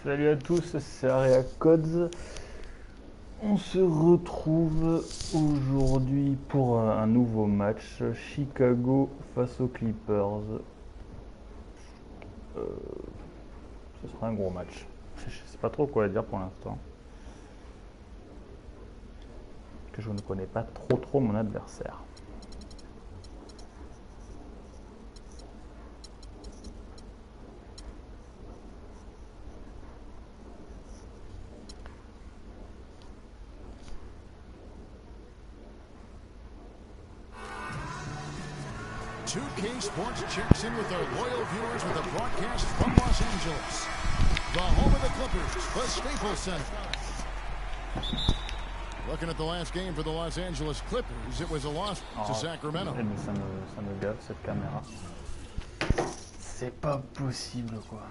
Salut à tous, c'est Area Codes. On se retrouve aujourd'hui pour un nouveau match. Chicago face aux Clippers. Ce sera un gros match. Je sais pas trop quoi dire pour l'instant. Que je ne connais pas trop mon adversaire. $2k16 checks in with their loyal viewers with a broadcast from Los Angeles, the home of the Clippers, the Staples Center. Looking at the last game for the Los Angeles Clippers, it was a loss to Sacramento. Ça me gave cette caméra. C'est pas possible quoi.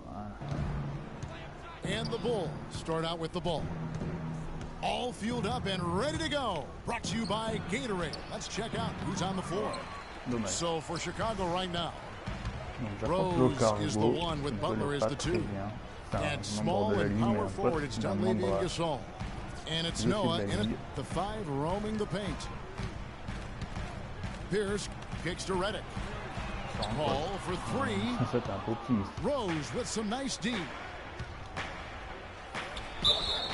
Voilà. And the Bulls start out with the ball. All fueled up and ready to go. Brought to you by Gatorade. Let's check out who's on the floor. Dommage. So for Chicago right now, Donc, Rose is the one with Butler is the two. And small and power forward, it's Dunleavy and Gasol. And it's Noah in it, the five roaming the paint. Pierce kicks to Redick. Paul for three. Rose with some nice D.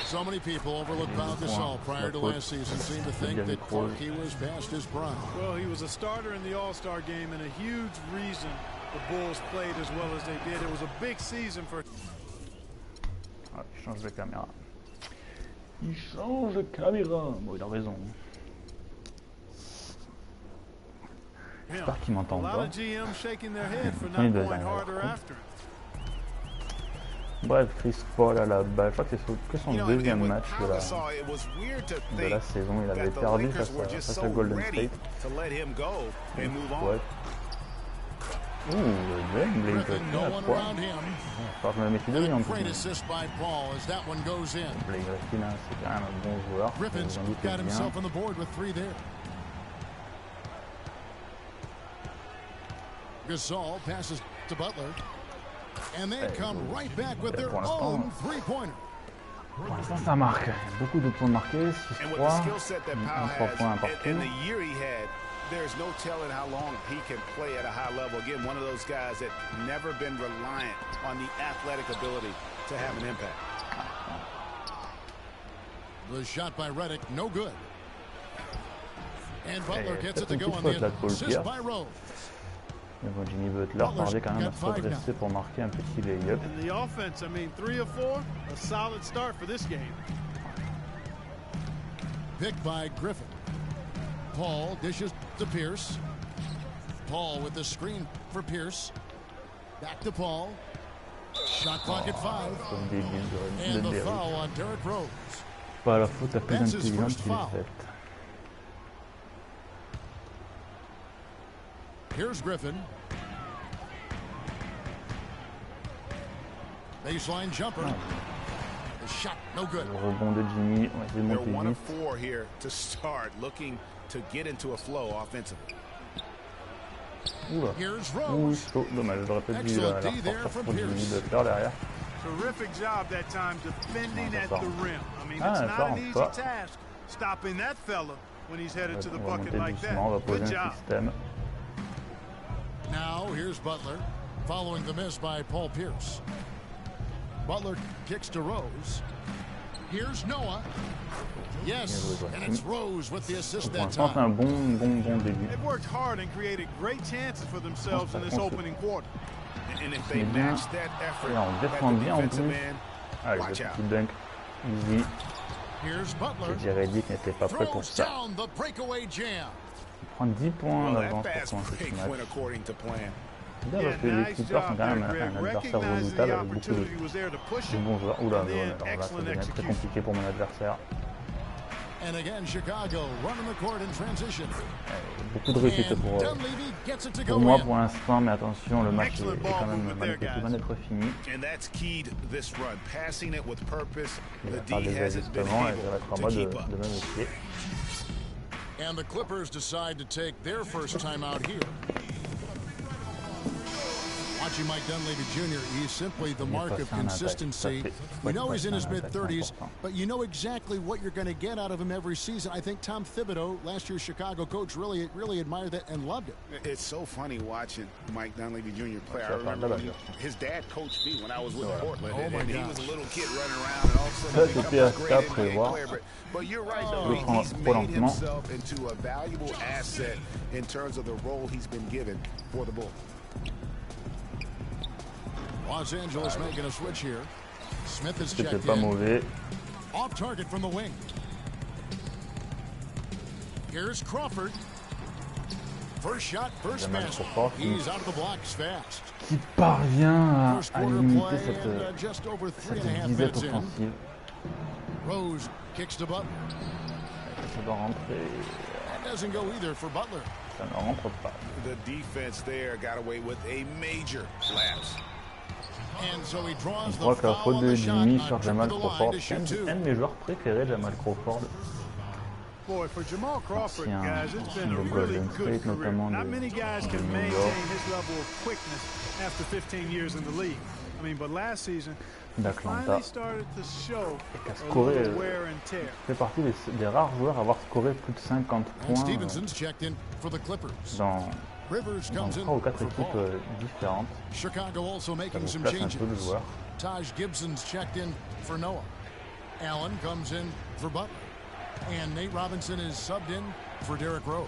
So many people overlooked Pau Gasol prior to last season seem to think that he was past his prime. Well, he was a starter in the All-Star game and a huge reason the Bulls played as well as they did. It was a big season for... Ah, il change de caméra. Il change de caméra. Bon, il a raison. J'espère qu'il m'entend pas. Il doit être Bref, Chris Paul à la balle. Je crois que c'est que son deuxième match de la saison. Il avait perdu face à Golden State. Ouais. Ouh, le Bang, il est à 3. Je me méfie de lui en plus. Blake Griffin, c'est quand même un bon joueur. Vous en doutez bien. Gasol passes to Butler. And they come right back with their own three-pointer. Pour l'instant, ça marque. Beaucoup de points marqués. 6-3. 3 points partout. There's no telling how long he can play at a high level. Again, one of those guys that never been reliant on the athletic ability to have an impact. The shot by Redick, no good. And Butler gets it to go on the assist by Rose. Mais bon, Jimmy Butler parlait quand même à se redresser pour marquer un petit lay-up. In the offense, I mean, 3 of 4, a solid start for this game. Picked by Griffin. Paul dishes to Pierce. Paul with the screen for Pierce. Back to Paul. Shot clock at 5. And the foul on Derrick Rose. Pas la faute à plus intelligente qu'il est faite. Here's Griffin. Baseline jumper. The shot no good. Le rebond de Jimmy, on va essayer de monter vite. They're 1 of 4 here to start, looking to get into a flow offensively. Oula. Ouh, chaud. Dommage, j'aurais peut-être dû la ressortir pour Jimmy Butler derrière. Terrific job that time defending at the rim. I mean, it's ça not an rentre easy pas. task stopping that fella when he's headed to the On va bucket monter like that. doucement, on va Good poser un job. système. Now here's Butler, following the miss by Paul Pierce. Butler kicks to Rose. Here's Noah. Yes, and it's Rose with the assist that Pour l'instant, c'est un time. bon début. They've worked hard and created great chances for themselves in this opening quarter. And if they match that effort, Et on défend bien en plus. Allez, le watch out. petit dunk, easy. Here's Butler. J'ai dit Redick n'était pas prêt pour Throws ça. down the breakaway jam. Il prend 10 points Well, d'avance that pour fast commencer ce break match. went according to plan. C'est bien parce que les Clippers sont quand même un adversaire redoutable avec beaucoup de bons joueurs. Oula, alors là, ça devient très compliqué pour mon adversaire. And again, Chicago running the court in transition. Beaucoup de réussite pour moi pour l'instant, mais attention, le match est quand même loin d'être fini. And that's keyed this run, passing it with purpose. Il va The faire D des hasn't been ajustements et able ça va être en to bas keep up. de même pied. And the Clippers decide to take their first time out here. Watch watching Mike Dunleavy Jr., he's simply the mark of consistency. You know he's in his mid-30s, but you know exactly what you're going to get out of him every season. I think Tom Thibodeau, last year's Chicago coach, really admired that and loved it. It's so funny watching Mike Dunleavy Jr. play. I remember when his dad coached me when I was with Portland, and he was a little kid running around, and all of a sudden he becomes a great NBA player. But you're right, though. He's made himself into a valuable asset in terms of the role he's been given for the Bulls. Los Angeles making a switch here. Smith is checked in. Off target from the wing. Here's Crawford. First shot, first basket. He's out of the blocks fast. Qui parvient à limiter cette disette offensive. Rose kicks to Butler. Ça doit rentrer. That doesn't go either for Butler. Ça ne rentre pas. The defense there got away with a major lapse. And so he draws Je crois que la faute de Jimmy sur Jamal Crawford, c'est un de mes joueurs préférés, Jamal Crawford. Boy, for Jamal Crawford, guys, it's been a de really Golden good State, career. notamment Not many guys can maintain York. his level of quickness after 15 years in the league. I mean, but last season, he d'Atlanta. finally started to show Qui a a scoré, little wear and tear. fait partie des rares joueurs à avoir scoré plus de 50 And points Stevenson's checked in for the Clippers. dans Rivers comes 3 in ou 4 for équipes Paul. différentes. Chicago also Ça making vous some place un changes. peu le joueur. Taj Gibson's checked in for Noah. Allen comes in for Butler. And Nate Robinson is subbed in for Derrick Rose.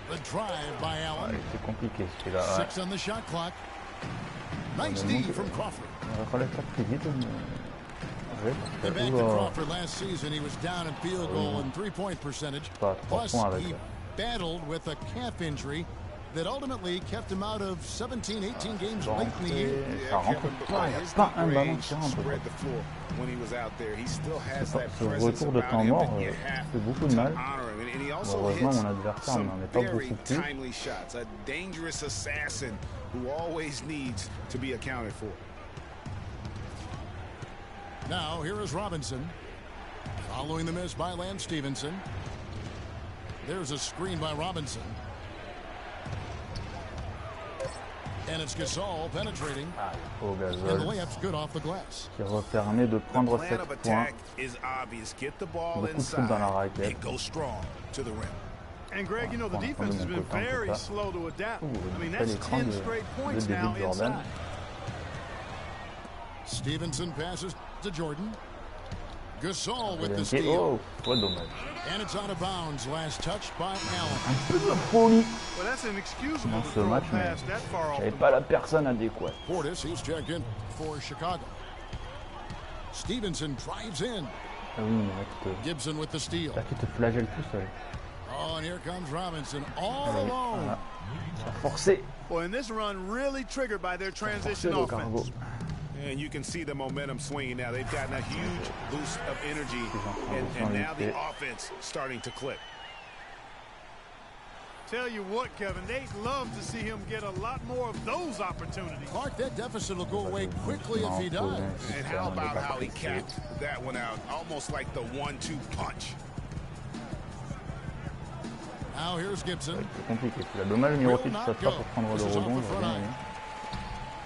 The drive by Allen. C'est compliqué celui-là. 6 on the shot clock. Nice D from Crawford. On relève pas très vite, mais... And back to Crawford last season, he was down in field goal and three-point percentage. Plus, he battled with a calf injury that ultimately kept him out of 17, 18 games late in the year. Ça rentre pas, il n'y a pas un ballon qui rentre. Ce retour de temps mort fait beaucoup de mal. Heureusement, mon adversaire n'en est pas beaucoup plus. A dangerous assassin who always needs to be accounted for. Now, here is Robinson. Following the miss by Lance Stevenson. There's a screen by Robinson. And it's Gasol penetrating. Au And the Gasol, layup's good off the glass. qui permet de prendre 7 points. Beaucoup de foot dans la raquette. And Greg, you know, the defense has been very slow to adapt. I mean, that's 10 straight points now inside. Stevenson passes to Jordan. Gasol with the Oh, steal. ouais, dommage. And it's out of bounds. Last touch by Allen. Un peu de folie Well, that's inexcusable dans to ce throw a match, mais pass that far off j'avais the pas la personne adéquate. Portis, he's checked in for Chicago. Stevenson drives in. Ah oui, mais là, Gibson with the steal. qui te flagelle tout seul. Oh, and here comes Robinson all alone. Forcé. Well, and this run really triggered by their transition Forcé le offense. cargo. And you can see the momentum swinging now. They've gotten a huge boost of energy, and now the offense starting to click. Tell you what, Kevin, they'd love to see him get a lot more of those opportunities. Clark, that deficit will go away quickly if he does. And how about how he capped that one out, almost like the 1-2 punch. Now here's Gibson. C'est compliqué. C'est la dommage numéro 6 qui passe pas pour prendre le rebond.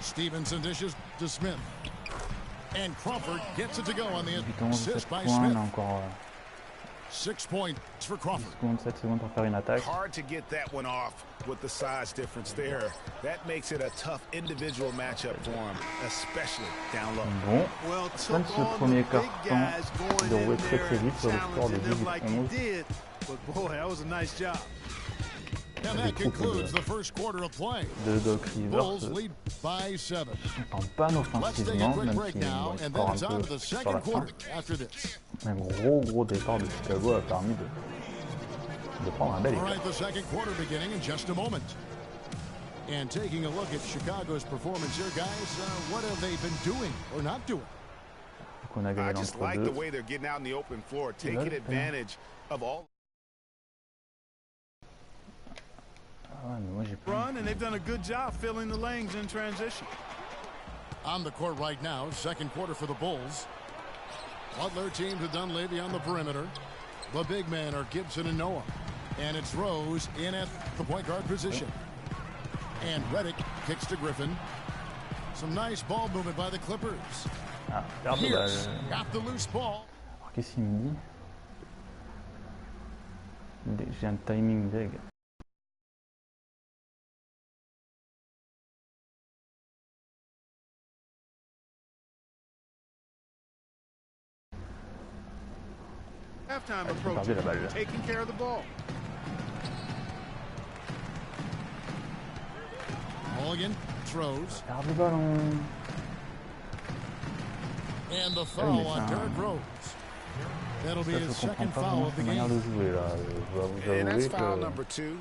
Stevenson dishes to Smith. And Crawford gets it to go on the assist 7 by points, Smith. il a encore 6 points for Crawford. 7 secondes pour faire une attaque. Hard to get that one off with the size difference there. That makes it a tough individual matchup for him, especially down low. Bon, Well, fin de took ce on premier the big quart-temps, guys going de in rouler très there très vite sur le score de challenging them like he 18-11. did. But boy, that was a nice job. And that concludes the first quarter of play. De Doc Bulls Rivers lead by 7. en panne Let's take a offensivement, quick même break si now, bon, il and score then un it's on to peu the sur la second fin. quarter after this. Un gros départ de Chicago a permis de prendre un bel All écart. right, the second quarter beginning in just a moment. And taking a look at Chicago's performance here, guys, what have they been doing or not doing? On a I gagné just entre like the deux. way they're getting out in the open floor, taking advantage of all. Ah, mais moi j'ai pas. Run, and they've done a good job filling the lanes in transition. On the court right now, second quarter for the Bulls. Butler team to Dunleavy on the perimeter. The big men are Gibson and Noah. And it's Rose in at the point guard position. And Reddick kicks to Griffin. Some nice ball movement by the Clippers. Ah, perte de Pierce balle. got the loose ball. Alors qu'est-ce qu'il me dit? J'ai un timing lag. Halftime J'ai approach. perdu la balle. Taking care of the ball. Mulligan throws. Perte de ballon. And the foul on Derrick Rose. That'll be his second foul of the game. De jouer, là. Je dois vous And that's avouer foul que number 2.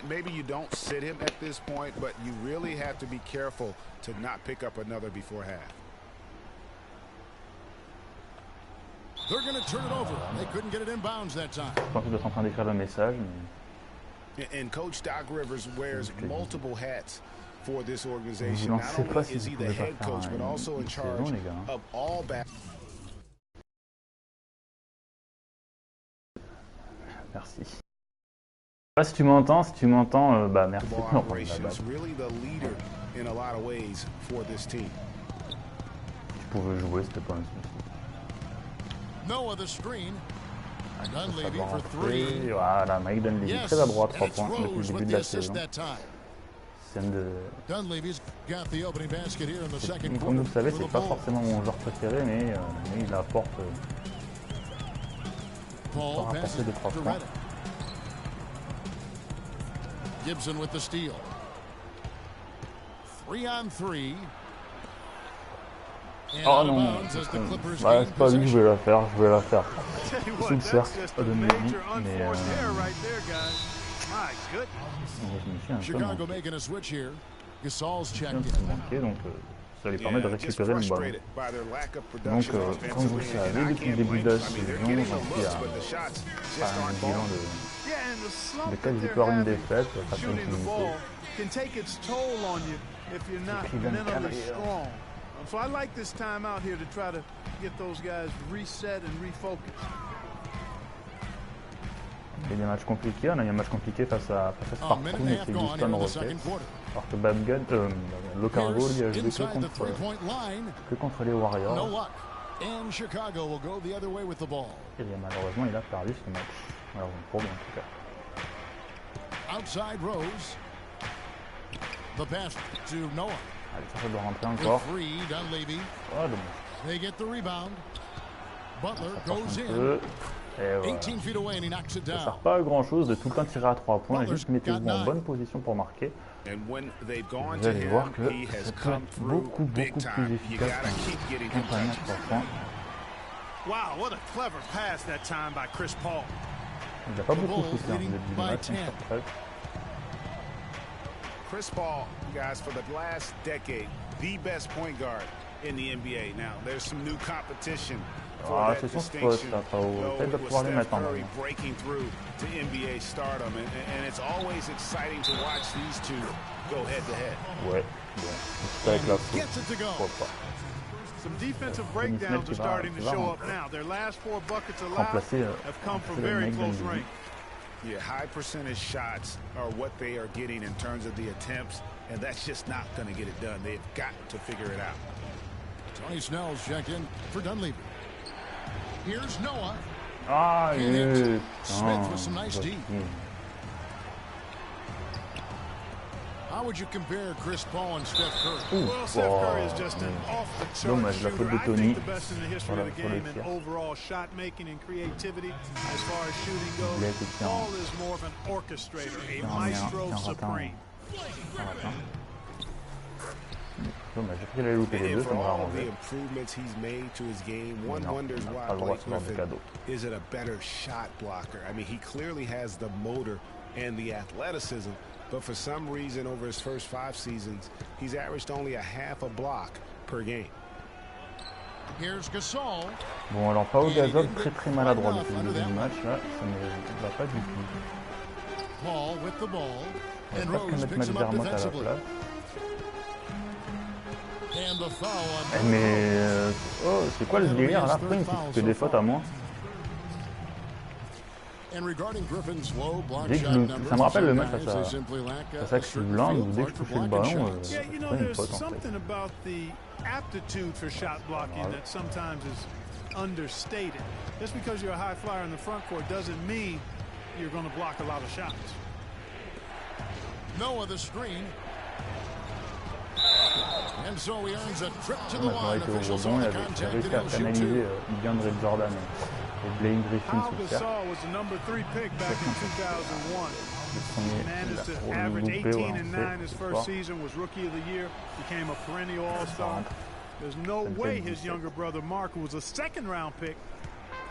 Maybe you don't sit him at this point, but you really have to be careful to not pick up another before half. They're going to turn it over. They couldn't get it in bounds that time. je pense qu'il doit être en train d'écrire le message. Mais... And Coach Doc Rivers wears multiple hats for this Vous organization. Not lancez pas only si is vous he pouvez the pas head faire coach, but also in une charge saison, les gars. of all back. Merci. Si tu m'entends, bah merci. Non, Operations really the leader in a lot of ways for this team. Tu pouvais jouer, c'était pas un souci. Noah the screen. Dunleavy Savoir for entrer. 3. Voilà, Mike Dunleavy, Yes, très à droite, 3 and it's points depuis le Rose début with de the la assist saison. that time. Scène de... Dunleavy's got the opening basket here in the second Comme vous quarter le savez, for c'est the pas Bulls. forcément mon joueur préféré, mais il apporte Paul rapporter passes de 3 to points. Reddick. Gibson with the steal. 3-on-3. And Oh out of non, bounds as the Clippers bah, gain c'est pas lui que je possession. vais la faire, je vais la faire Tell you sous what, le that's cercle just de a Mehdi, major mais unforced error right there, guys. My goodness. je me suis un peu Chicago manqué. making a switch here. Gasol's checked Un peu in. manqué, donc ça lui permet de Yeah, just récupérer le ballon. frustrated by their lack of Donc, production comme vous le offensively, savez, and I depuis le can't début blame de la them. I mean, they're saison, getting j'en the suis looks, à but the shots just un aren't bilan falling. Yeah, and the slump de that 4 they're victoires, une having défaite, face à une shooting the unité. ball can take its toll on you if you're not puis 24 mentally hier. strong. So I like this time out here to try to get those guys reset and refocused. Il y a des matchs compliqués, on a eu un match compliqué face à A minute Sparkoon and a et half ses gone here Houston in the Rockets. second quarter. Alors que Babgad, Locargo, lui, a joué Inside the three-point line. que contre les No Warriors. luck. And Chicago will go the other way with the ball. Et malheureusement, il a perdu ce match. Alors, pour lui, en tout cas. Outside Rose. The pass to Noah. Allez, ça doit rentrer With encore. 3, Dunleavy. Oh, dommage. They get the rebound. Butler Ça force goes un in. peu. Et voilà. 18 feet away and he knocks it Ça down. sert pas à grand chose de tout le temps tirer à 3 points, Butler's juste mettez-vous got en 9. bonne position pour marquer. And when they've gone Vous to allez voir him, que he has ça peut come être through beaucoup big plus time. You efficace gotta keep getting qu'un him panier à touches. 3 points. Wow, what a clever pass that time by Chris Paul. Il n'a pas The beaucoup Bulls shooté en leading début de by match, 10. sur 13. Chris Paul, guys, for the last decade, the best point guard in the NBA. Now, there's some new competition for Ah, that c'est son distinction. poste, là, Pao. Peut-être de With pouvoir les Steph mettre en Curry avant. breaking through to NBA stardom, and it's always exciting to watch these two go head to head. Ouais, bon. C'est avec la faute. Gets it to go. Pourquoi pas. Some defensive breakdowns are starting to show up now. Their last 4 buckets allowed Remplacer, have come from remplacer le very mec close d'Andy. range. Yeah, high percentage shots are what they are getting in terms of the attempts, and that's just not going to get it done. They've got to figure it out. Tony Snell's checked in for Dunleavy. Here's Noah. Ah, In it. yes. Smith with some nice bah, D. How would you compare Chris Paul and Steph Curry? Well, Steph Curry is just an off-the-chart Dommage, la shooter. faute de I Tony. think the best in the history Voilà, of the sur le game in tir. overall shot making and creativity. As far as shooting Il a goes, été tiré. Paul is more of an orchestrator, a Tiens, maestro tiens, supreme. Dommage, j'ai cru qu'il allait louper les And deux, for ça m'aurait all of the arrangé. improvements he's made to his game, one Non, wonders on n'a why pas le droit Blake de faire des Griffin cadeaux. isn't a better shot blocker. I mean, he clearly has the motor and the athleticism, but for some reason over his first 5 seasons, he's averaged only a half a block per game. Here's Gasol. Bon, alors Pao Gasol très maladroit depuis le début du match, là, ça ne va pas du tout. Paul with the ball. On And va presque Rose mettre picks him up McDermott à la defensively. place. And the foul on Eh, mais oh, c'est quoi le délire là? Pourquoi il me fait que des fautes à moi? And regarding Griffin's low block Dès que shot numbers, ça me rappelle le match guys, they simply lack face a à certain Cleveland où feel dès que for je touchais le blocking ballon, shots. Yeah, you know, c'est pas une there's faute en fait. something about the aptitude for shot blocking that sometimes is understated. Just because you're a high flyer in the front court doesn't mean you're going to block a lot of shots. Noah the screen. And so he earns a trip to the Maintenant line. avec le Officials rebond, on il the avait contact réussi and à he'll shoot canaliser two. DeAndre Jordan et Blaine Griffin Pau sous le cercle. Gasol was the number 3 pick back in 2001. Le premier, Managed to il a average loupé, 18 ouais, and on 9 sait, his ce first soir. season, was rookie of the year, became a perennial all-star. There's no Ça me way fait his 17. younger brother Mark, who was a second-round pick,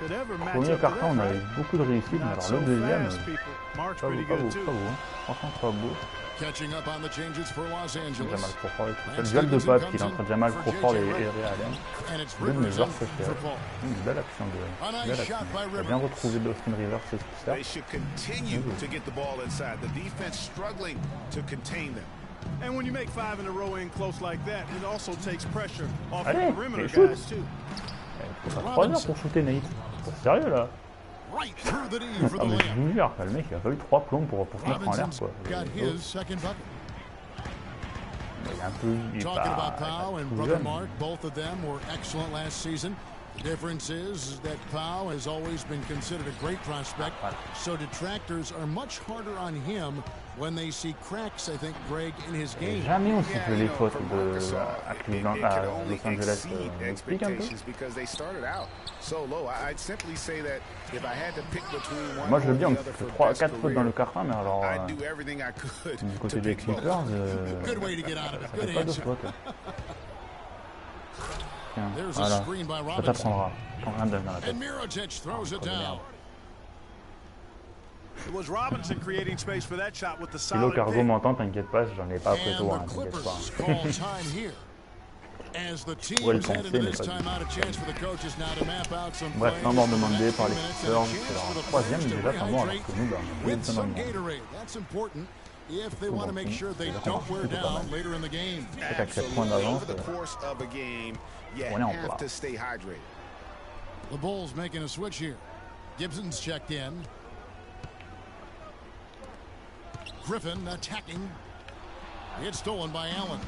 could ever match Premier up to quart-temps, that, on avait right? beaucoup de réussite, mais Not alors so le deuxième, fast, people. Mark's pas beau, pretty pas beau, good pas too. beau. Franchement, pas beau. Catching up on the changes for Los Angeles. Jamal Crawford, c'est le duel de passe qu'il est entre Jamal Crawford et Ray Allen. And it's Deux de mes Rivers joueurs in préférés. for Paul. Une belle action de. A Belle nice action. shot by Il a bien Rivers. retrouvé d'Austin Rivers et tout ça. They should continue to get the ball inside. The defense struggling to contain them. And when you make 5 in a row in close like that, it also takes pressure off the Allez, perimeter et shoot. guys too. Il faut faire 3 heures pour shooter Nate. C'est sérieux là. Right through the knee for Ah the mais je layup. vous jure, le mec il a fallu 3 plombs pour se mettre en l'air Robinson's quoi. got his second bucket. Il est un peu. Il est Talking pas, about Powell and tout brother jeune. Mark, both of them were excellent last season. The difference is that Powell has always been considered a great prospect, so detractors are much harder on him when they see cracks, I think, Greg, in his game. Jamais on siffle les fautes for de Marcus, à it Cleveland, could à only Los Angeles. exceed Explique un peu. expectations because they started out so low. I'd simply say that if I had to pick between one Moi je or veux bien, the on other siffle for 4 best fautes dans le career, quart-temps, mais alors I'd do everything I could du to côté des pick both. Clippers, Good way to get out of it. ça Good fait pas de answer. fautes. Tiens, There's a voilà, screen by ça Robinson. t'apprendra. Quand rien ne donne dans la tête. And Mirotic throws it Oh, merde. down. It was Robinson creating space for that shot with the Si l'eau solid cargo pick. m'entend, t'inquiète pas, j'en ai pas après And toi, the t'inquiète Clippers pas. call time here. As the Ouais, le teams head penser into n'est this pas timeout, a chance for the coaches now to map out some Bref, plays temps mort for the demandé next par few les minutes and a Clippers, chance c'est for leur the troisième players to déjà temps mort, alors rehydrate que nous, bah, on est with bien dans some le monde. Gatorade. That's important if they want to make sure they c'est don't wear plutôt pas down mal. later in the game. C'est qu'à 4 points d'avance, Over the course of a game, you on est en have plat. to stay hydrated. The Bulls making a switch here. Gibson's checked in. Griffin attacking. It's stolen by Allen.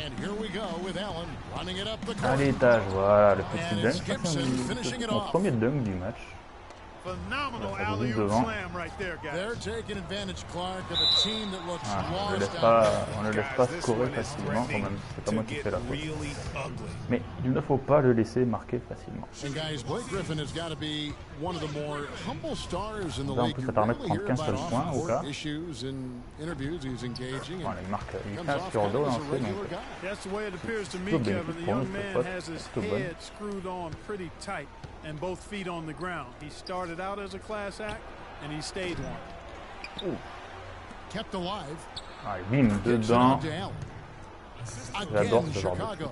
And here we go with Allen running it up the À court. l'étage, voilà, le And petit it's dunk. Ça, Gibson finishing c'est it mon off. premier dunk du match. Phenomenal Ça fait alley-oop devant. slam right there, They're guys. taking advantage, Clark, of a team that looks Ah, on ne lost laisse out. pas Guys, this scorer one is facilement quand threatening même. C'est pas moi to qui get fais la faute. really ugly. Mais il ne faut pas le laisser marquer facilement. And guys, Blake Griffin has got to be one of the more humble stars in the Ça, en league. plus, You ça permet de rarely prendre hear qu'un about seul point au cas. off-court issues in interviews. He's engaging. Voilà, And il marque comes 15 off sur kind 2 of as en a fait, donc regular guy. That's the way it appears to me, Plutôt Kevin. bénéfique The pour nous, young cette man faute. has his Plutôt bonne. head screwed on pretty tight and both feet on the ground. He started out as a class act and he stayed one. Kept alive. Allez, bim, Gibson dedans. out to Allen. J'adore Again, ce genre de Chicago. truc.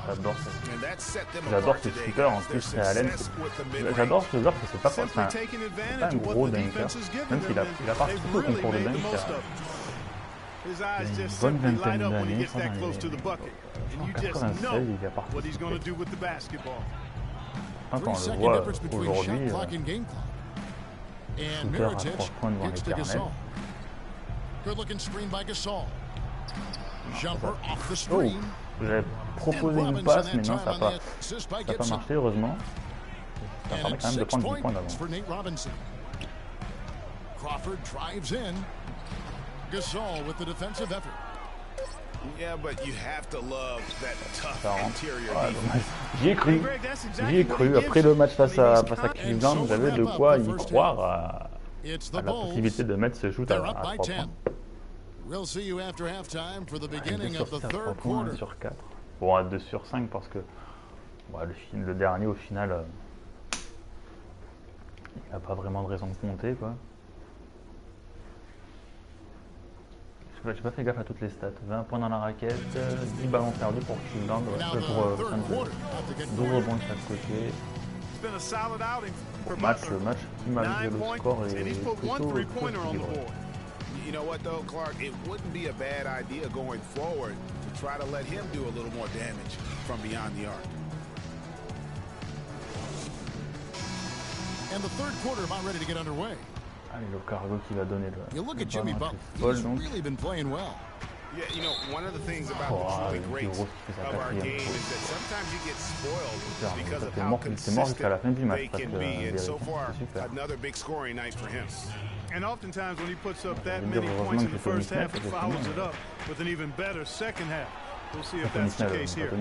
J'adore ça. And that set them J'adore apart ce today, shooter en guys. Their plus, Ray Allen. success with the mid-range. J'adore ce joueur parce que c'est pas fort, Simply c'est taking pas advantage un of what gros the dunker. defense has given Même s'il a, them, il a and participé they've au really concours de made the dunk. most of it. His eyes Il a une just bonne simply light vingtaine up when he d'années, gets ça, that dans close les- to the bucket. And en you just 96, know il a what he's going to participé. do with the basketball. Quand on le 3-second voit difference between shot aujourd'hui, clock and game clock. And shooter à Mirotic 3 points devant gets les to carnets. Gasol. Good looking screen by Gasol. Jumper off the Oh, screen. j'avais proposé And une passe, Robinson mais non, that ça time n'a on pas, the assist by ça a pas Gibson. marché, heureusement. Ça And permet it's quand même de 6 prendre 10 points points d'avance. for Nate Robinson. Crawford drives in. Gasol with the defensive effort. Yeah, but you have to love that tough Ça rentre. interior Ouais, defense. dommage. J'y ai cru. Greg, that's J'y exactly ai what cru. he gives Après le you. match face à I mean, Cleveland, j'avais de quoi y croire à It's la the Bulls. possibilité de mettre ce shoot à They're up 3 by points. 10. We'll see you after halftime for the Ouais, 2 beginning sur of the 6 à 3 third points, quarter. 1 sur 4. Bon, à 2 sur 5 parce que ouais, le dernier au final, il n'a pas vraiment de raison de compter, quoi. J'ai pas fait gaffe à toutes les stats. 20 points dans la raquette, 10 ballons perdus pour Cleveland, Now pour the third quarter. About to get 12 rebonds de chaque côté. It's been a solid outing for Match, Butler. malgré 9 le points, score, and est he's put one plutôt three-pointer on the équilibré. board. You know what, though, Clark? It wouldn't be a bad idea going forward to try to let him do a little more damage from beyond the arc. And the third quarter about ready to get underway. Allez, le cargo qui va donner le. You look at Jimmy Butler. He's really been playing well. Yeah, you know, one of the things about the truly greats of our game is that sometimes you get spoiled because of how consistent they can be. And so far, another big scoring night for him. And oftentimes when he puts up that many points in the first half, he follows it up with an even better second half. We'll see if that's the case here.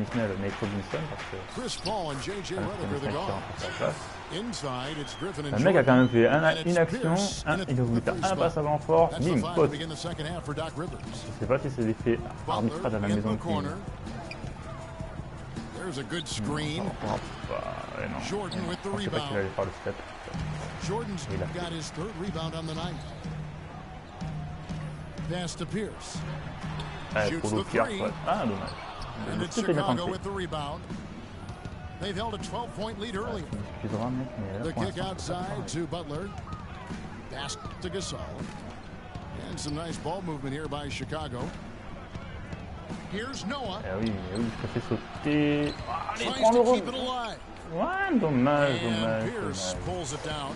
Chris Paul and J.J. Redick are the guards. Inside, it's Griffin and Le mec a quand même fait une action, il a voulu faire un passe avant fort, bim, pote. Je sais pas si c'est l'effet arbitrage à la maison qui... There's a good screen. Jordan with the rebound. Je sais pas qu'il allait faire le step. Jordan's got his third rebound on the night. Pass to Pierce. Shoots the three. Ah, dommage. And it's Chicago with the rebound. They've held a 12-point lead earlier. The kick outside to Butler. Pass to Gasol. And some nice ball movement here by Chicago. Here's Noah. Eh oui, il se fait sauter. Allez, Tries prends le to keep rebond. it alive. Ouais, dommage, And Pierce pulls it down.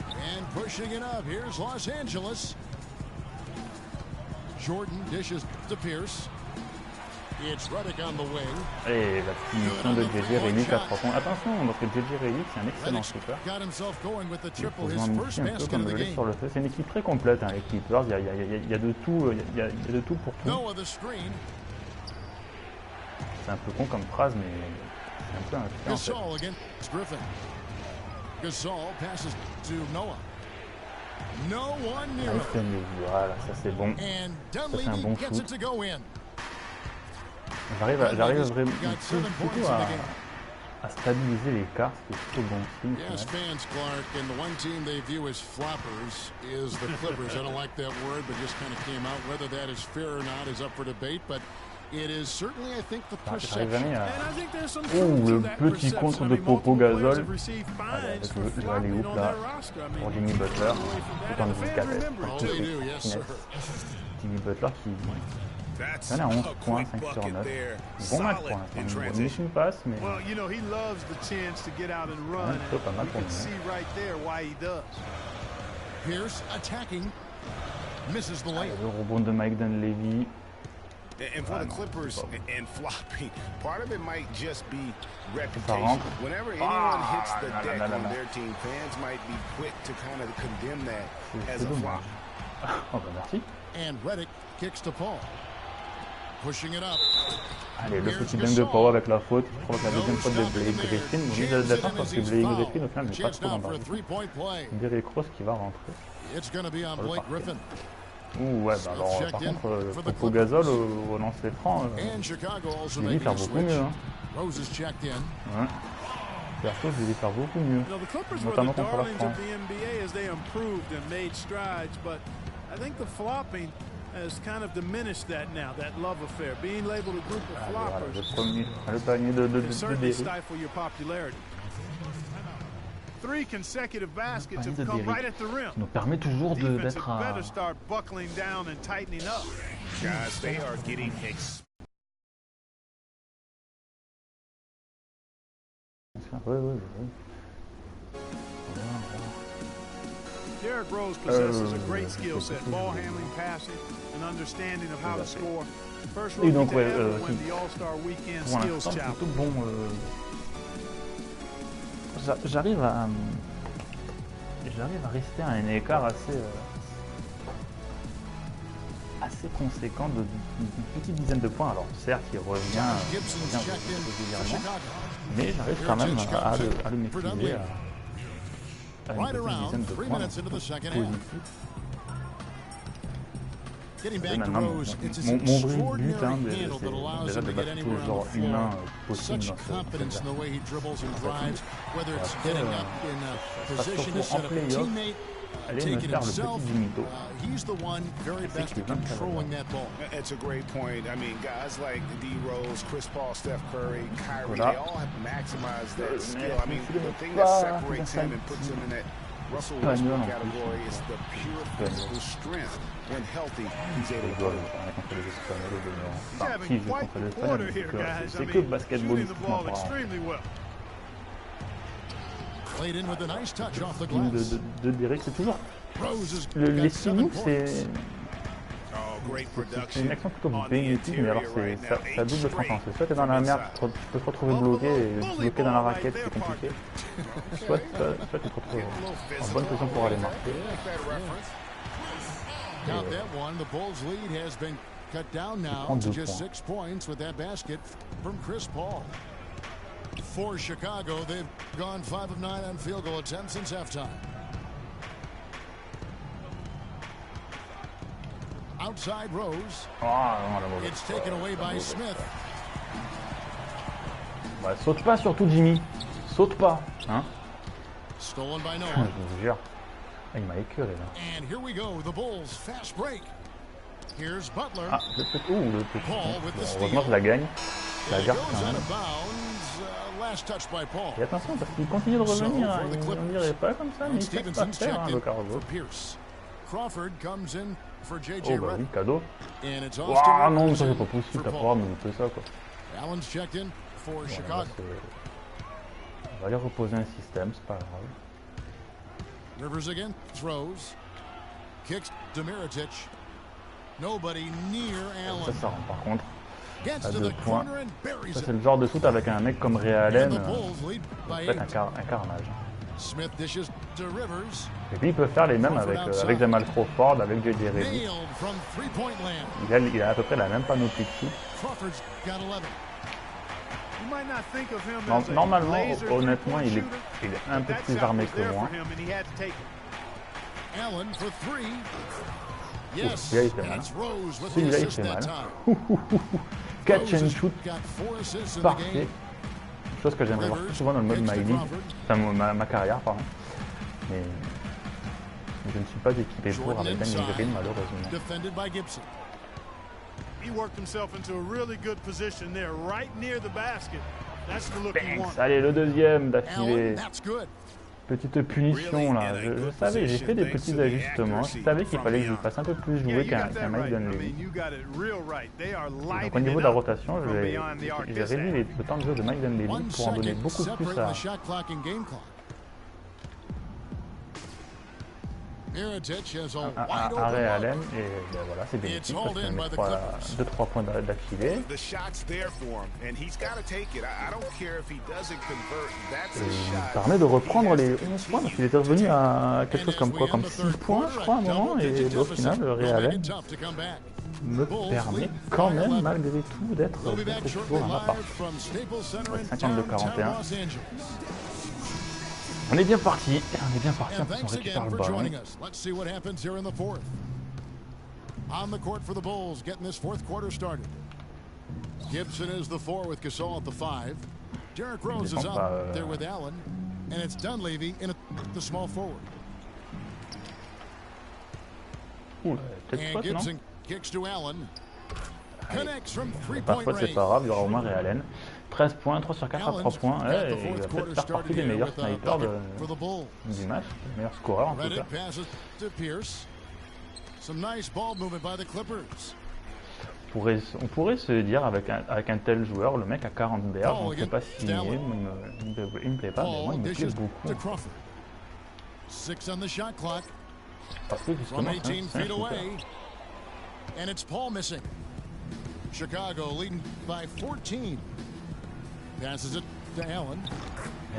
And pushing it up. Here's Los Angeles. Jordan dishes to Pierce. It's Redick on the wing. Et la finition de JJ Redick à 3 points. Attention, parce que JJ Redick, c'est un excellent shooter. Il faut jouer un petit peu comme je l'ai sur le feu. C'est une équipe très complète, hein, les Clippers. Il y a de tout, il y a de tout pour tout. C'est un peu con comme phrase, mais c'est un peu un fait. Gasol passes to Noah. No one near. Voilà, ça c'est bon. Ça c'est un bon shoot. J'arrive vraiment plutôt à stabiliser les cartes, c'est plutôt bon signe. Yes, fans, Clark, and the one team they view as floppers is the Clippers. I don't like that word, but just kind of came out. Whether that is fair or not is up for debate, but it is certainly, I think, the perception. Le petit contre de Popo Gasol. Allez, avec le alley-oop là pour Jimmy Butler. Tout en 14. Jimmy Butler qui... Il a 11 points, 5 sur 9. Bon match pour l'instant. Une mission passe, mais plutôt pas mal pour lui. Le rebond de Mike Dunleavy. And for the Clippers and flopping, part of it might just be reputation. Whenever anyone hits the deck on their team, fans might be quick to kind of condemn that as a flop. Oh bah merci. And Redick kicks to Paul. Pushing it up. Allez, le petit dunk de Paul avec la faute. Je crois que la deuxième faute de Blake Griffin. Bon, il a d'attendre parce que Blake Griffin, au final, n'est pas trop dans le ballon. Derrick Rose qui va rentrer. Ouh, ouais, bah alors, par contre, Popo Gasol au lancer franc, je vais lui faire beaucoup mieux. Hein. Ouais. Perso, je vais lui faire beaucoup mieux. Notamment contre la France. Has kind of diminished that now, that love affair. Being labeled a group of floppers le panier de certainly stifle your popularity. 3 consecutive baskets have come right at the rim. Nous permet toujours d'être à... better start buckling down and tightening up. Guys, they are getting Oui. Derrick Rose possesses a great skill set, ball handling, passing, and understanding of how to score. First rookie to ever win the All-Star Weekend Skills Challenge. Bon, j'arrive à rester à un écart assez conséquent d'une petite dizaine de points. Alors certes, il revient régulièrement, mais j'arrive quand même à le maîtriser. Right around 3 minutes into the second half. Getting back to Rose, it's his extraordinary handle that allows him to get anywhere on the floor. Such confidence in the way he dribbles and drives, whether it's getting up in a position to set up a teammate, taking himself. He's the one very best at controlling that ball. It's a great point. I mean, guys like D. Rose, Chris Paul, Steph Curry, Kyrie, they all have maximized that skill. I mean, the thing that separates him and puts him in that Russell Westbrook category is the pure physical strength. When healthy, he's able to go. He's having quite the quarter here, guys. I mean, shooting the ball extremely well. de Derrick, c'est toujours... les spin c'est une action plutôt bénéfique, mais alors ça double tranchant. Soit tu es dans la merde, tu peux te retrouver bloqué, et bloqué dans la raquette, c'est compliqué. Soit tu te retrouves en bonne position pour aller marquer. Cut down now to just 6 points with that basket from Chris Paul. For Chicago, they've gone 5 of 9 on field goal attempts since halftime. Outside Rose. It's taken away by Smith. Ouais, saute pas surtout Jimmy. Saute pas, hein. Stolen by Noah. Je vous jure. Il m'a écœuré là. And here we go, the Bulls fast break. Here's Butler. Ah, le petit. Heureusement je la gagne. Je la garde quand même. Et attention parce qu'il continue de revenir. Hein. On dirait pas comme ça, mais il sait pas faire hein, le cargo. Oh bah oui, cadeau. Waouh non, ça c'est pas possible, t'as pas le droit de me louper ça quoi. Bon, là, on va aller reposer un système, c'est pas grave. Rivers again throws. Kicks to Mirotic. Nobody near Allen. Ça rend par contre à 2 points. Ça c'est le genre de shoot avec un mec comme Ray Allen, peut-être un carnage. Et puis ils peuvent faire les mêmes avec Jamal Crawford, avec J.J. Redick. Il a à peu près la même panoplie de shoot. Normalement, honnêtement, il est un peu plus armé que moi. Celui-là il fait mal. Celui-là il fait mal. Catch and shoot parfait. Chose que j'aimerais voir plus souvent dans le mode My League. Enfin ma carrière pardon. Mais je ne suis pas équipé pour avec Danny Green malheureusement. Thanks. Allez le deuxième d'affilée. Petite punition là, je savais, j'ai fait des petits ajustements, je savais qu'il fallait que je fasse un peu plus jouer qu'un Mike Dunleavy. Donc au niveau de la rotation, j'ai réduit le temps de jeu de Mike Dunleavy pour en donner beaucoup plus à Ray Allen et ben voilà, c'est bénéfique parce qu'il met 2-3 points d'affilée. Et il permet de reprendre les 11 points parce qu'il était revenu à quelque chose comme quoi, comme 6 points je crois à un moment et au final Ray Allen me permet quand même malgré tout d'être beaucoup plus haut à ma part. 52-41. On est bien parti, en plus on récupère le ballon. On the court for the Bulls, getting this fourth quarter started. Gibson is the 4 with Gasol at the 5. Derrick Rose is out there with Allen, and it's Dunleavy in the small forward. And Gibson kicks to Allen. Connects from three-point range. C'est pas grave, il y aura au moins Ray Allen. 13 points, 3 sur 4 à 3 points. Il va peut-être faire partie des meilleurs snipers du match, des meilleurs scoreurs en tout cas. On pourrait se dire avec un tel joueur, le mec a 40 berges, on ne sait pas signer, il me plaît pas, mais moi il me plaît beaucoup. Parce que justement c'est un shooter. Chicago leading by 14. Passes it to Allen.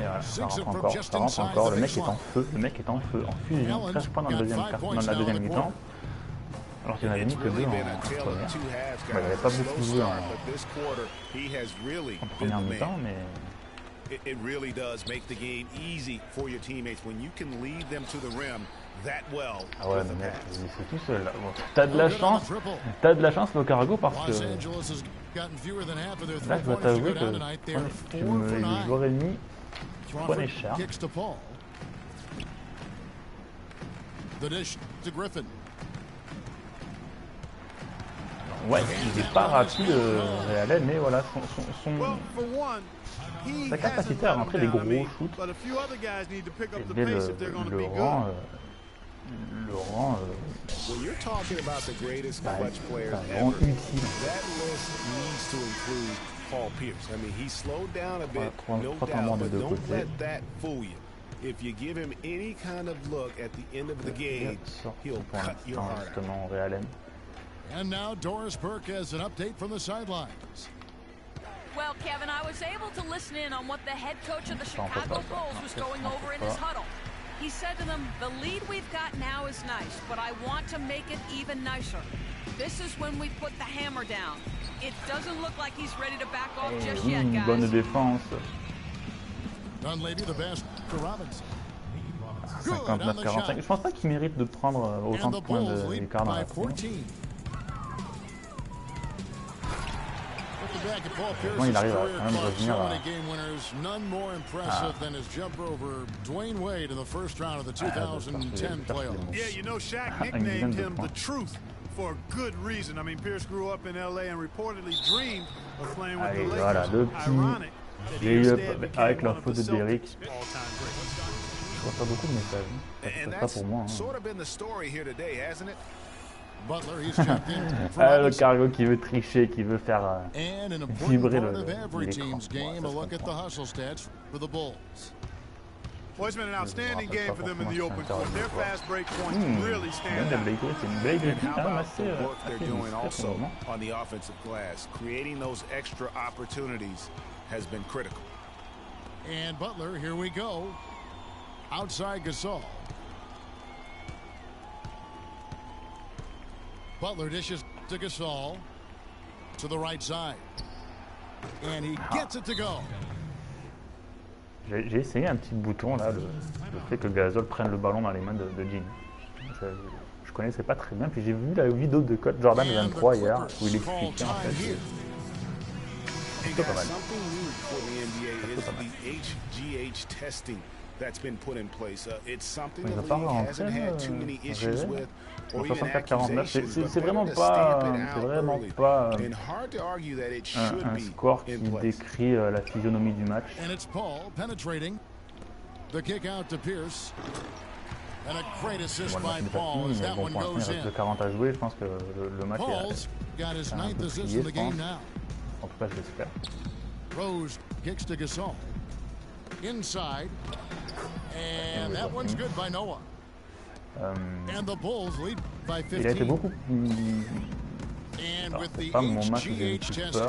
Et voilà, ça rentre encore, le mec est en feu, en fusion, 13 points dans la deuxième mi-temps. Alors qu'il n'avait mis que 2 en première. Il n'avait pas beaucoup joué en première mi-temps, mais... It really does make the game easy for your teammates when you can lead them to the rim that well. Ah ouais, mais mec, c'est tout seul là. Bon, t'as de la chance, le cargo, parce que là, je dois t'avouer que je l'aurais mis prenez cher. Ouais, il n'est pas rapide, Ray Allen, mais voilà, sa capacité à rentrer des gros shoots le rend utile. 3 tournements des deux côtés. If you give him any kind of look at the end of the game, he'll cut your heart out. And now Doris Burke has an update from the sidelines. Well, Kevin, I was able to listen in on what the head coach of the Chicago Bulls was going over in his huddle. He said to them, the lead we've got now is nice, but I want to make it even nicer. This is when we put the hammer down. It doesn't look like he's ready to back off just yet, guys. Bonne défense. Dunleavy the best for Robinson. 59-45. Je pense pas qu'il mérite de prendre autant de points d'écart dans la saison. Bon, il arrive à quand même revenir à... None more impressive than his jumper over Dwayne Wade in the first round of the 2010 playoffs. Yeah, you know, Shaq nicknamed him the Truth for a good reason. I mean, Pierce grew up in LA and reportedly dreamed of playing with the Lakers. Voilà, le petit lay-up avec la faute de Derrick. Je reçois beaucoup de messages. C'est pas pour moi. Le cargo qui veut tricher, qui veut faire vibrer l'écran. Well, it's been an outstanding game for them in the open court. Their fast break points really stand out. And how about the work they're doing also on the offensive glass? Creating those extra opportunities has been critical. And Butler, here we go. Outside Gasol. Butler dishes to Gasol to the right side. And he gets it to go. J'ai essayé un petit bouton là, le fait que Gasol prenne le ballon dans les mains de Jimmy. Je connaissais pas très bien, puis j'ai vu la vidéo de Coach Jordan 23 hier où il expliquait en fait. C'est pas mal. That's been put in place. It's something Il the va pas league hasn't rentrer had too many issues with, or even 64-49. C'est vraiment pas un score qui décrit la physionomie du match. And it's Paul penetrating. The kick out to Pierce. And a great assist by Paul as that one goes in. Il reste de 40 à jouer, je pense que le match est got his un ninth peu assist plié, in the game now. En tout cas, je l'espère. Rose kicks to Gasol. Inside. And that one's good by Noah. And the Bulls lead by 15. Il a été beaucoup And with the pas mon match HGH test,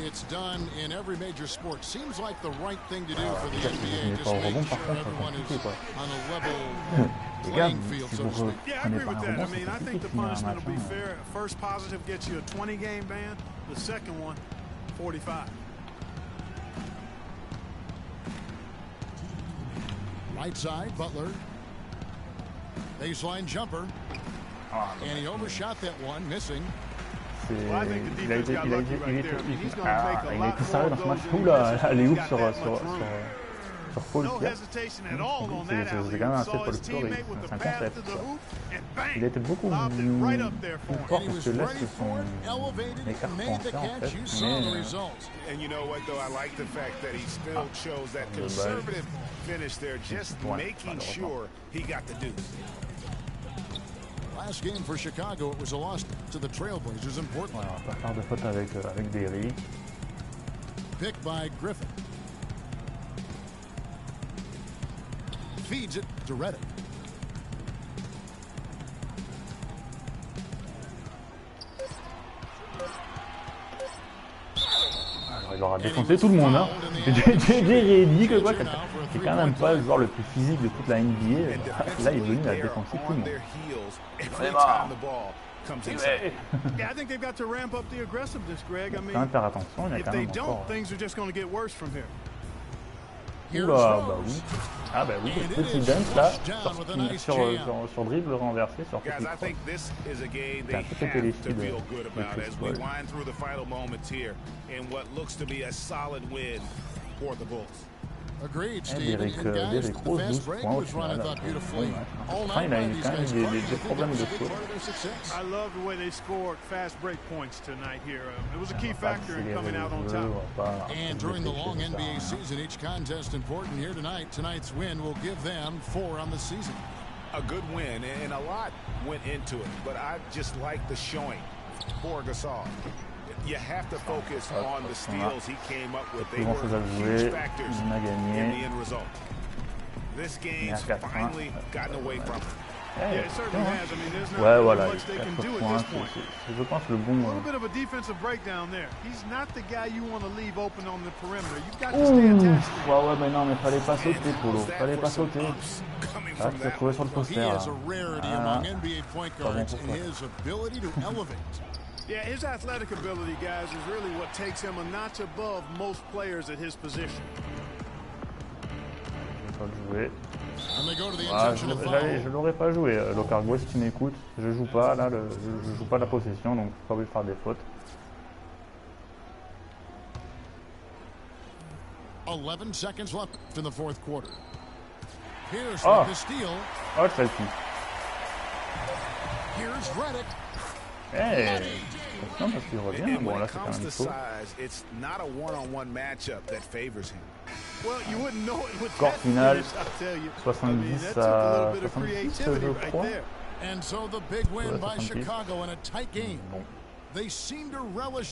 it's done in every major sport. Seems like the right thing to do for the NBA. Just make sure everyone is on a level playing field, so to speak. Yeah, I agree with that. I mean, I think the punishment will be fair. First positive gets you a 20-game ban. The second one, 45. Right side, Butler. Baseline jumper. And he overshot that one, missing. Il a été sérieux dans ce match. Oula, allez ouf sur Paul Pierce. C'est quand même assez pour le score. C'est un concept. Il a été beaucoup plus fort parce que là, c'est son écart français en fait. And you know what though, I like the fact that he still chose that conservative finish there, just making sure he got the deuce. Last game for Chicago, it was a loss to the Trailblazers in Portland. On va pas faire de faute avec Derrick. Picked by Griffin. Feeds it to Reddick. Il aura défoncé tout le monde. Hein. J'ai dit que quoi, c'est quand même pas le joueur le plus physique de toute la NBA. Là, il est venu à défoncer tout le monde. C'est mort. Yeah, I think they've got to ramp up the aggressiveness, Greg. I mean, quand même faire attention, il y a if quand they même don't, encore... things are just going to get worse from here. Oula, bah oui. Ah bah oui, petit dunk là, sur dribble renversé, sur petit cross. C'est un peu pété les filles de Chris Paul. Agreed, Steve. Derrick Rose, 12 points au final. Enfin, il a eu quand même des problèmes de faute. I love the way they scored fast break points tonight here. It was a key factor in coming out on top. And during the long NBA season, each contest important here tonight. Tonight's win will give them 4 on the season. A good win, and a lot went into it, but I just like the showing for Gasol. You have to focus on the steals he came up with. They were huge factors in the end result. Mais à 4-1. Yeah, it certainly has. I mean, there's not Ouais, really voilà, much they can 4 do at points, this point. je pense le bon. A little bit of a defensive breakdown there. He's not the guy you want to leave open on the perimeter. You've got to stay attached to him. Ouais, mais non, mais fallait pas sauter, Polo. Fallait pas sauter. Ah, tu t'es trouvé sur le poster. Là. Ah, pas bon pour toi. Yeah, his athletic ability, guys, is really what takes him a notch above most players at his position. Je vais pas le jouer. Ah, je l'aurais pas joué, Locargo, si tu m'écoutes. Je joue pas, là, je joue pas la possession, donc pas obligé de faire des fautes. 11 seconds left in the fourth quarter. Pierce Oh, with the steal. oh, celle-ci. Here's Reddick. Hey, attention parce qu'il revient. Bon, là, c'est quand même faux. Score final 70 à 66, je crois. And so the big win by Chicago in a tight game. They seem to relish.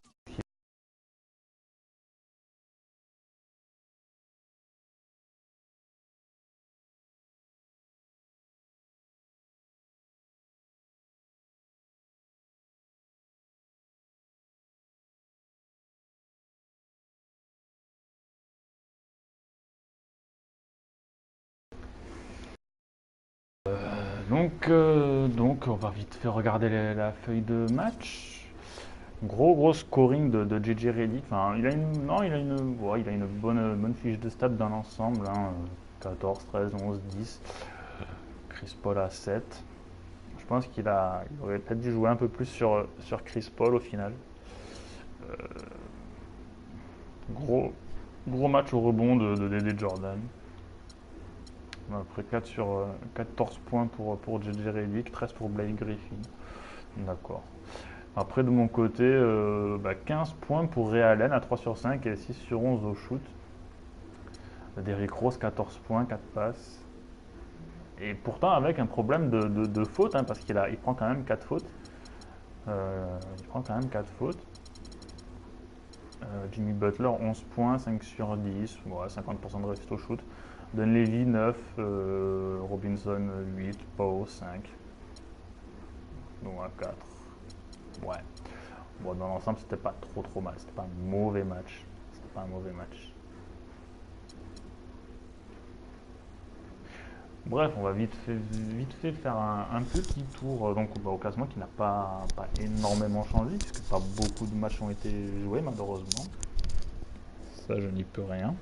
Donc, on va vite fait regarder la feuille de match. Gros scoring de JJ Redick. Enfin, il a une bonne fiche de stats dans l'ensemble. Hein. 14, 13, 11, 10. Chris Paul à 7. Je pense qu'il aurait peut-être dû jouer un peu plus sur Chris Paul au final. Gros match au rebond de Dede Jordan. Après 14 points pour JJ Redick, 13 pour Blake Griffin. D'accord. Après de mon côté, 15 points pour Ray Allen à 3 sur 5 et 6 sur 11 au shoot. Derrick Rose 14 points, 4 passes. Et pourtant avec un problème de faute, hein, parce qu'il prend quand même 4 fautes. Jimmy Butler 11 points, 5 sur 10, 50% de réussite au shoot. Dunleavy 9, Robinson 8, Pau 5. Donc à 4. Ouais. Bon, dans l'ensemble, c'était pas trop mal. C'était pas un mauvais match. Bref, on va vite fait faire un petit tour donc, au classement qui n'a pas énormément changé, puisque pas beaucoup de matchs ont été joués, malheureusement. Ça, je n'y peux rien.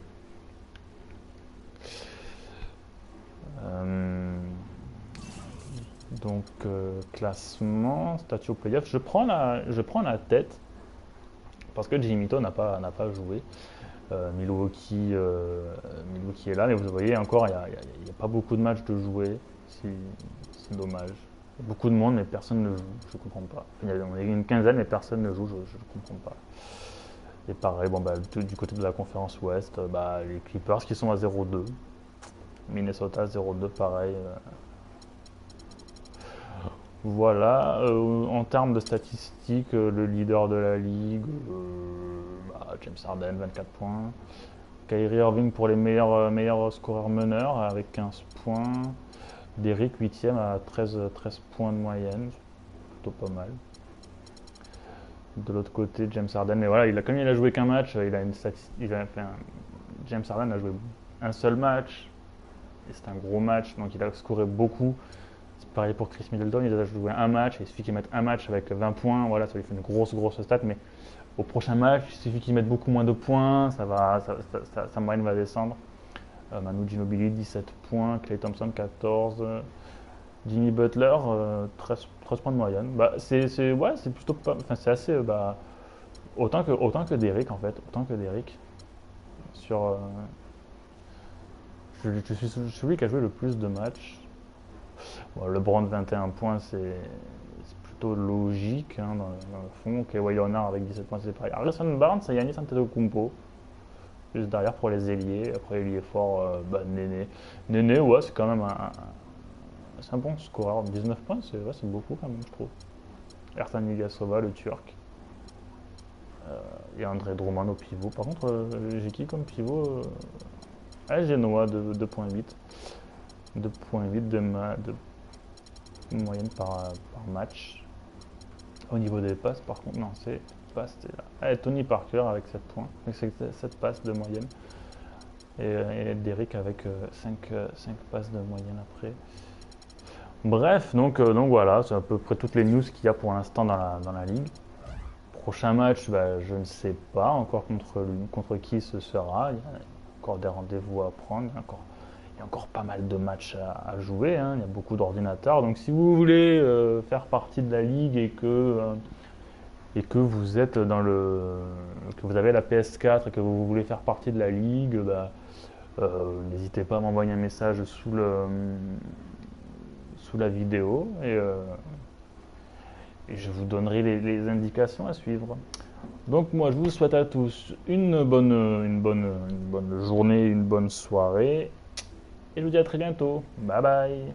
Classement, statut au playoff. Je prends la tête parce que Jimmy Mito n'a pas joué. Milwaukee est là, mais vous voyez encore, il n'y a pas beaucoup de matchs de jouer. C'est dommage. Il y a beaucoup de monde, mais personne ne joue. Je ne comprends pas. On est une quinzaine, mais personne ne joue. Je ne comprends pas. Et pareil, du côté de la conférence Ouest, les Clippers qui sont à 0-2. Minnesota 0-2, pareil. Voilà, en termes de statistiques, le leader de la ligue, James Harden, 24 points. Kyrie Irving pour les meilleurs scoreurs meneurs avec 15 points. Derrick 8ème à 13 points de moyenne, plutôt pas mal. De l'autre côté, James Harden, mais voilà, comme il a joué qu'un match, James Harden a joué un seul match. Et c'est un gros match, donc il a scoré beaucoup. C'est pareil pour Chris Middleton, il a joué un match, et il suffit qu'il mette un match avec 20 points, voilà, ça lui fait une grosse stat, mais au prochain match, il suffit qu'il mette beaucoup moins de points, sa moyenne va descendre. Manu Ginobili, 17 points, Klay Thompson, 14, Jimmy Butler, 13 points de moyenne. C'est plutôt pas, enfin c'est assez, autant que Derrick en fait, sur... Je suis celui qui a joué le plus de matchs. LeBron 21 points, c'est plutôt logique hein, dans le fond. Kawhi Leonard avec 17 points, c'est pareil. Harrison Barnes et Giannis Antetokounmpo. Juste derrière pour les ailiers. Après, il est fort, Néné. Néné, ouais, c'est quand même un bon scoreur. 19 points, c'est beaucoup quand même, je trouve. Ersan Ilyasova, le Turc. Et André Drummond au pivot. Par contre, j'ai qui comme pivot Genoa de 2.8. 2,8 de moyenne par match. Au niveau des passes, par contre, non, c'est passes, c'est là. Allez, Tony Parker avec 7 points, avec 7 passes de moyenne. Et Derrick avec 5 passes de moyenne après. Bref, donc voilà, c'est à peu près toutes les news qu'il y a pour l'instant dans la ligue. Prochain match, je ne sais pas encore contre qui ce sera. Il y a encore des rendez-vous à prendre. Il y a encore pas mal de matchs à jouer. Hein. Il y a beaucoup d'ordinateurs. Donc si vous voulez faire partie de la ligue et que vous êtes que vous avez la PS4 et que vous voulez faire partie de la ligue, n'hésitez pas à m'envoyer un message sous la vidéo et je vous donnerai les indications à suivre. Donc moi je vous souhaite à tous une bonne journée, une bonne soirée et je vous dis à très bientôt. Bye bye.